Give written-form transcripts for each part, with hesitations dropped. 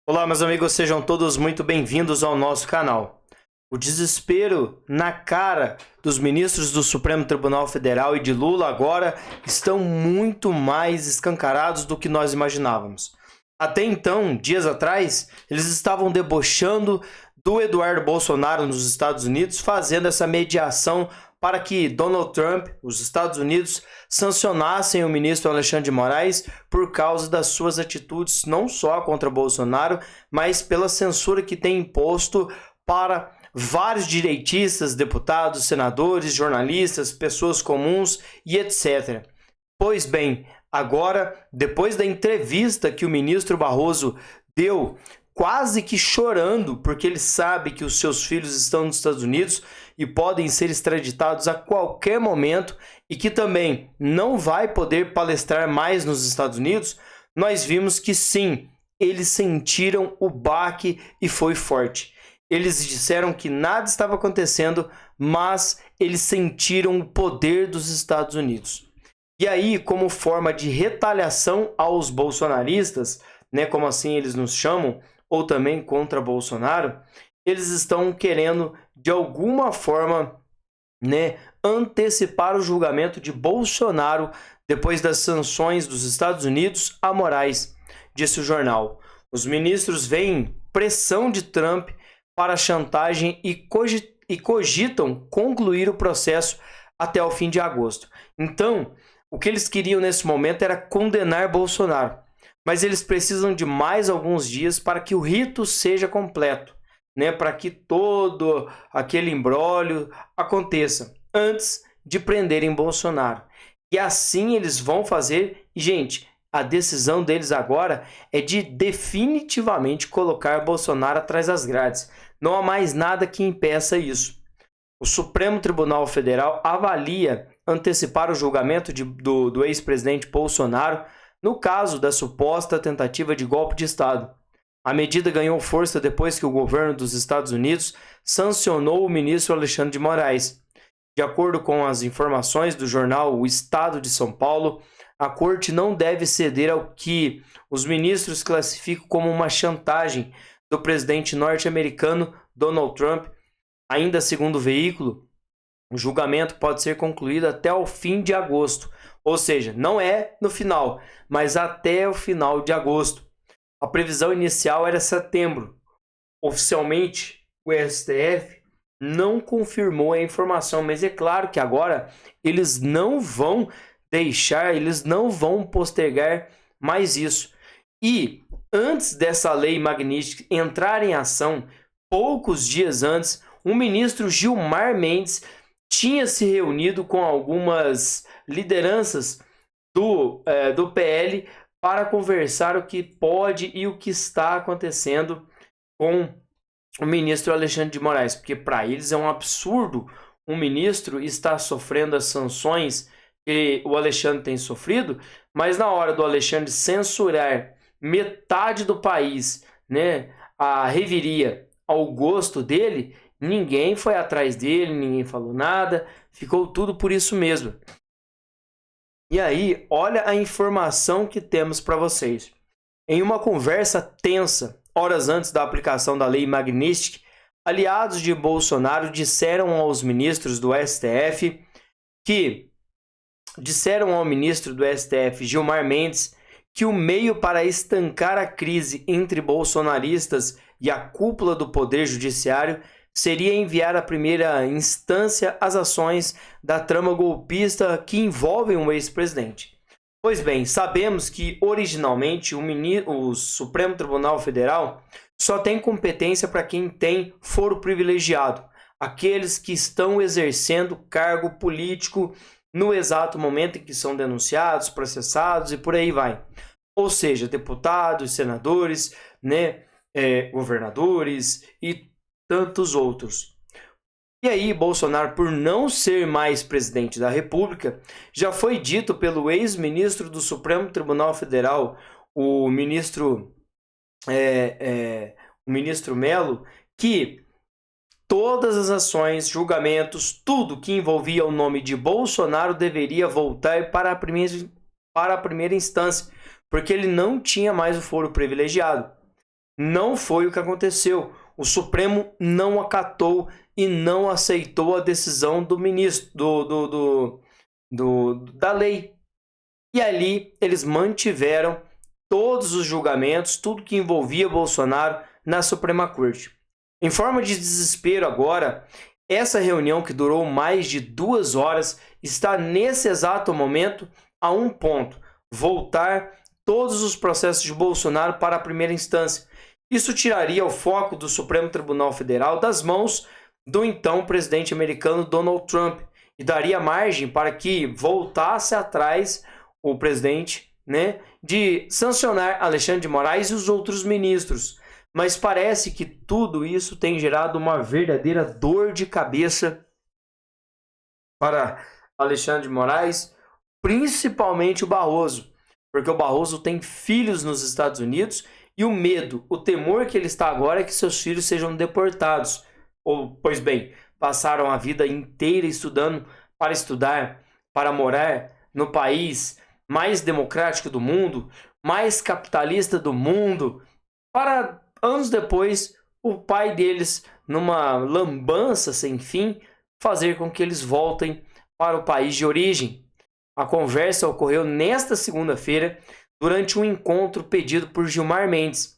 Olá, meus amigos, sejam todos muito bem-vindos ao nosso canal. O desespero na cara dos ministros do Supremo Tribunal Federal e de Lula agora estão muito mais escancarados do que nós imaginávamos. Até então, dias atrás, eles estavam debochando do Eduardo Bolsonaro nos Estados Unidos, fazendo essa mediação para que Donald Trump, os Estados Unidos, sancionassem o ministro Alexandre de Moraes por causa das suas atitudes não só contra Bolsonaro, mas pela censura que tem imposto para vários direitistas, deputados, senadores, jornalistas, pessoas comuns e etc. Pois bem, agora, depois da entrevista que o ministro Barroso deu, quase que chorando, porque ele sabe que os seus filhos estão nos Estados Unidos e podem ser extraditados a qualquer momento e que também não vai poder palestrar mais nos Estados Unidos, nós vimos que sim, eles sentiram o baque e foi forte. Eles disseram que nada estava acontecendo, mas eles sentiram o poder dos Estados Unidos. E aí, como forma de retaliação aos bolsonaristas, né, como assim eles nos chamam, ou também contra Bolsonaro, eles estão querendo, de alguma forma, né, antecipar o julgamento de Bolsonaro depois das sanções dos Estados Unidos a Moraes, disse o jornal. Os ministros veem pressão de Trump para chantagem e cogitam concluir o processo até o fim de agosto. Então, o que eles queriam nesse momento era condenar Bolsonaro. Mas eles precisam de mais alguns dias para que o rito seja completo, né? Para que todo aquele imbróglio aconteça antes de prenderem Bolsonaro. E assim eles vão fazer. E, gente, a decisão deles agora é de definitivamente colocar Bolsonaro atrás das grades. Não há mais nada que impeça isso. O Supremo Tribunal Federal avalia antecipar o julgamento do ex-presidente Bolsonaro no caso da suposta tentativa de golpe de Estado. A medida ganhou força depois que o governo dos Estados Unidos sancionou o ministro Alexandre de Moraes. De acordo com as informações do jornal O Estado de São Paulo, a corte não deve ceder ao que os ministros classificam como uma chantagem do presidente norte-americano Donald Trump. Ainda segundo o veículo, o julgamento pode ser concluído até o fim de agosto. Ou seja, não é no final, mas até o final de agosto. A previsão inicial era setembro. Oficialmente, o STF não confirmou a informação, mas é claro que agora eles não vão deixar, eles não vão postergar mais isso. E antes dessa lei magnífica entrar em ação, poucos dias antes, o ministro Gilmar Mendes tinha se reunido com algumas lideranças do PL para conversar o que pode e o que está acontecendo com o ministro Alexandre de Moraes, porque para eles é um absurdo um ministro estar sofrendo as sanções que o Alexandre tem sofrido, mas na hora do Alexandre censurar metade do país, né, a reviria ao gosto dele, ninguém foi atrás dele, ninguém falou nada, ficou tudo por isso mesmo. E aí, olha a informação que temos para vocês. Em uma conversa tensa, horas antes da aplicação da lei Magnitsky, aliados de Bolsonaro disseram ao ministro do STF, Gilmar Mendes, que o meio para estancar a crise entre bolsonaristas e a cúpula do Poder Judiciário seria enviar à primeira instância as ações da trama golpista que envolvem o ex-presidente. Pois bem, sabemos que originalmente o Supremo Tribunal Federal só tem competência para quem tem foro privilegiado, aqueles que estão exercendo cargo político no exato momento em que são denunciados, processados e por aí vai. Ou seja, deputados, senadores, né, governadores e tantos outros. E aí, Bolsonaro, por não ser mais presidente da República, já foi dito pelo ex-ministro do Supremo Tribunal Federal, o ministro Melo, que todas as ações, julgamentos, tudo que envolvia o nome de Bolsonaro deveria voltar para a primeira instância, porque ele não tinha mais o foro privilegiado. não foi o que aconteceu. O Supremo não acatou e não aceitou a decisão do ministro da lei. E ali eles mantiveram todos os julgamentos, tudo que envolvia Bolsonaro na Suprema Corte. Em forma de desespero agora, essa reunião que durou mais de 2 horas está nesse exato momento a um ponto: voltar todos os processos de Bolsonaro para a primeira instância. Isso tiraria o foco do Supremo Tribunal Federal das mãos do então presidente americano Donald Trump e daria margem para que voltasse atrás o presidente, né, de sancionar Alexandre de Moraes e os outros ministros. Mas parece que tudo isso tem gerado uma verdadeira dor de cabeça para Alexandre de Moraes, principalmente o Barroso, porque o Barroso tem filhos nos Estados Unidos e o medo, o temor que ele está agora é que seus filhos sejam deportados. Pois bem, passaram a vida inteira estudando para morar no país mais democrático do mundo, mais capitalista do mundo, para anos depois o pai deles, numa lambança sem fim, fazer com que eles voltem para o país de origem. A conversa ocorreu nesta segunda-feira durante um encontro pedido por Gilmar Mendes.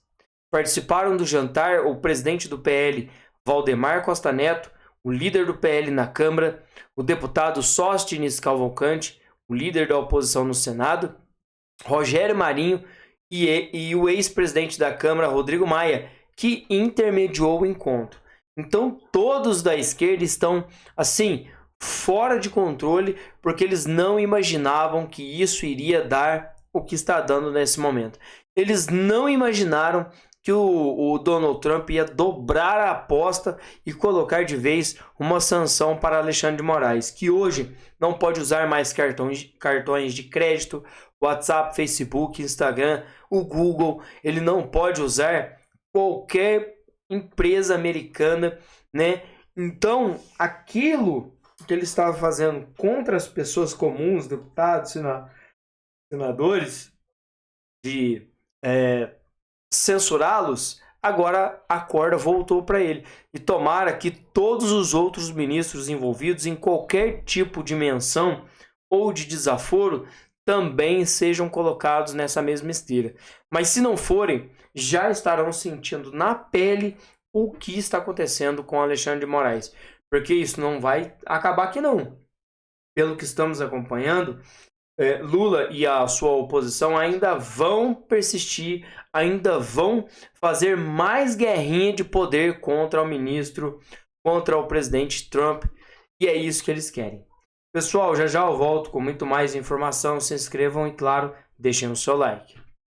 Participaram do jantar o presidente do PL, Valdemar Costa Neto, o líder do PL na Câmara, o deputado Sóstenes Cavalcante, o líder da oposição no Senado, Rogério Marinho e o ex-presidente da Câmara, Rodrigo Maia, que intermediou o encontro. Então todos da esquerda estão, assim, fora de controle, porque eles não imaginavam que isso iria dar o que está dando nesse momento. Eles não imaginaram que o Donald Trump ia dobrar a aposta e colocar de vez uma sanção para Alexandre de Moraes, que hoje não pode usar mais cartões de crédito, WhatsApp, Facebook, Instagram, o Google. Ele não pode usar qualquer empresa americana, né? Então, aquilo que ele estava fazendo contra as pessoas comuns, deputados, senadores, de censurá-los, agora a corda voltou para ele. E tomara que todos os outros ministros envolvidos em qualquer tipo de menção ou de desaforo também sejam colocados nessa mesma esteira. Mas se não forem, já estarão sentindo na pele o que está acontecendo com Alexandre de Moraes. Porque isso não vai acabar aqui não. Pelo que estamos acompanhando, Lula e a sua oposição ainda vão persistir, ainda vão fazer mais guerrinha de poder contra o ministro, contra o presidente Trump, e é isso que eles querem. Pessoal, já já eu volto com muito mais informação. Se inscrevam e, claro, deixem o seu like.